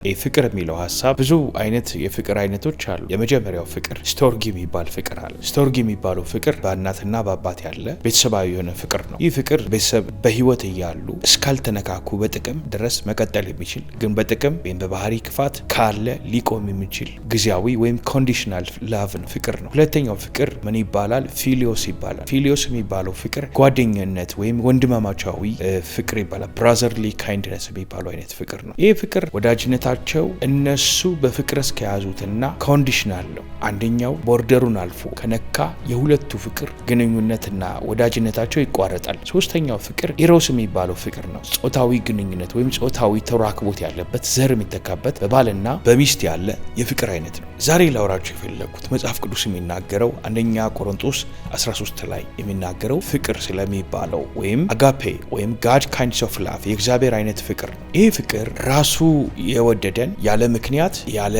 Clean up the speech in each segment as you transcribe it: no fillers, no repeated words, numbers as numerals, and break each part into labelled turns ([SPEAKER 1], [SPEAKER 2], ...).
[SPEAKER 1] ፍቅር የሚለው ሐሳብ ብዙ አይነት የፍቅር አይነቶች አሉ። የመጀመሪያው ፍቅር ስቶርጊ የሚባል ፍቅር አለ። ስቶርጊ የሚባለው ፍቅር በእናትና በአባት ያለ ቤተሰባዊ የሆነ ፍቅር ነው። ይህ ፍቅር ቤተሰብ በህይወት እያሉ እስካልተነካኩ በጥቅም ድረስ መቀጠል የሚችል ግን በጥቅም ወይም በባህሪ ክፋት ካለ ሊቆም የሚችል ጊዜያዊ ወይም ኮንዲሽናል ላቭን ፍቅር ነው። ሁለተኛው ፍቅር ምን ይባላል? ፊሊዮስ ይባላል። ፊሊዮስ የሚባለው ፍቅር ጓደኝነት ወይም ወንድማማቻዊ ፍቅር ይባላል። ብራዘርሊ ካይንድነስ የሚባለው አይነት ፍቅር ነው። ይህ ፍቅር ወዳጅነት እነሱ በፍቅር እስከያዙትና ኮንዲሽናል ነው። አንደኛው ቦርደሩን አልፎ ከነካ የሁለቱ ፍቅር ግንኙነትና ወዳጅነታቸው ይቋረጣል። ሶስተኛው ፍቅር ኢሮስ የሚባለው ፍቅር ነው። ጾታዊ ግንኙነት ወይም ጾታዊ ተራክቦት ያለበት ዘር የሚተካበት በባልና በሚስት ያለ የፍቅር አይነት ነው። ዛሬ ላውራችሁ የፈለኩት መጽሐፍ ቅዱስ የሚናገረው አንደኛ ቆሮንቶስ 13 ላይ የሚናገረው ፍቅር ስለሚባለው ወይም አጋፔ ወይም ጋድ ካይንድስ ኦፍ ላቭ የእግዚአብሔር አይነት ፍቅር ነው። ይህ ፍቅር ራሱ የወደደን ያለ ምክንያት ያለ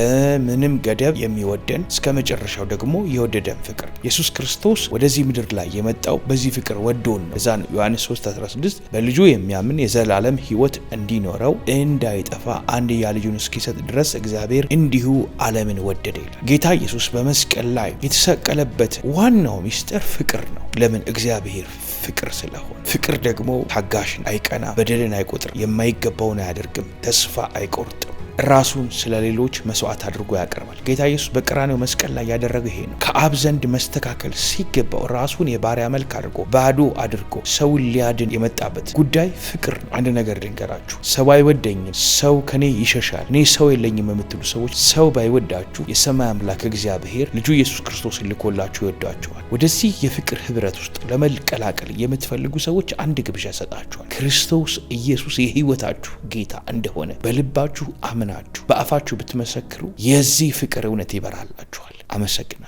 [SPEAKER 1] ምንም ገደብ የሚወደን እስከ መጨረሻው ደግሞ የወደደን ፍቅር ኢየሱስ ክርስቶስ ወደዚህ ምድር ላይ የመጣው በዚህ ፍቅር ወዶን ነው። እዛ ነው ዮሐንስ 3:16 በልጁ የሚያምን የዘላለም ሕይወት እንዲኖረው እንዳይጠፋ አንድያ ልጁን እስኪሰጥ ድረስ እግዚአብሔር እንዲሁ ዓለምን ወደደ ይላል። ጌታ ኢየሱስ በመስቀል ላይ የተሰቀለበት ዋናው ሚስጥር ፍቅር ነው። ለምን? እግዚአብሔር ፍቅር ስለሆነ። ፍቅር ደግሞ ታጋሽ፣ አይቀና፣ በደልን አይቆጥር፣ የማይገባውን አያደርግም፣ ተስፋ አይቆርጥም፣ ራሱን ስለሌሎች መስዋዕት አድርጎ ያቀርባል። ጌታ ኢየሱስ በቀራንዮ መስቀል ላይ ያደረገው ይሄ ነው። ከአብ ዘንድ መስተካከል ሲገባው ራሱን የባሪያ መልክ አድርጎ ባዶ አድርጎ ሰውን ሊያድን የመጣበት ጉዳይ ፍቅር ነው። አንድ ነገር ልንገራችሁ፣ ሰው አይወደኝም፣ ሰው ከኔ ይሸሻል፣ እኔ ሰው የለኝም የምትሉ ሰዎች ሰው ባይወዳችሁ የሰማይ አምላክ እግዚአብሔር ልጁ ኢየሱስ ክርስቶስን ልኮላችሁ ይወዳችኋል። ወደዚህ የፍቅር ህብረት ውስጥ ለመቀላቀል የምትፈልጉ ሰዎች አንድ ግብዣ ሰጣችኋል። ክርስቶስ ኢየሱስ የህይወታችሁ ጌታ እንደሆነ በልባችሁ አምናችሁ በአፋችሁ ብትመሰክሩ የዚህ ፍቅር እውነት ይበራላችኋል። አመሰግናለሁ።